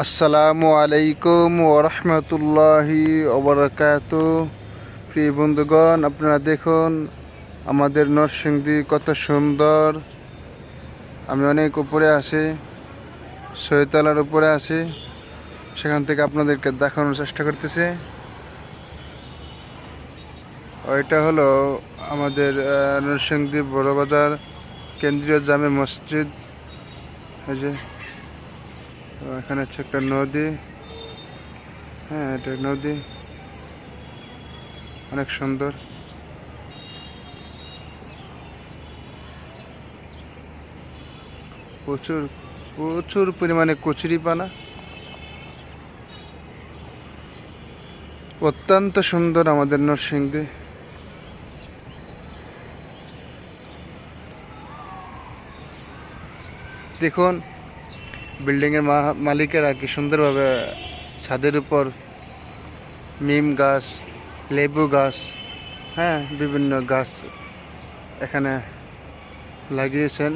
আসসালামু আলাইকুম ওরহমতুল্লাহি ওবরাকাতু। প্রিয় বন্ধুগণ, আপনারা দেখুন আমাদের নরসিংদী কত সুন্দর। আমি অনেক উপরে আছি, ছয়তলার উপরে আছি, সেখান থেকে আপনাদেরকে দেখানোর চেষ্টা করতেছি। ওইটা হলো আমাদের নরসিংদী বড়বাজার কেন্দ্রীয় জামে মসজিদ। এই যে এখানে হচ্ছে একটা নদী। হ্যাঁ, এটা নদী, অনেক সুন্দর। প্রচুর প্রচুর পরিমাণে কচুরিপানা, অত্যন্ত সুন্দর আমাদের নরসিংদী। দেখুন বিল্ডিংয়ের মালিকেরা কি সুন্দরভাবে ছাদের উপর নিম গাছ, লেবু গাছ, হ্যাঁ বিভিন্ন গাছ এখানে লাগিয়েছেন।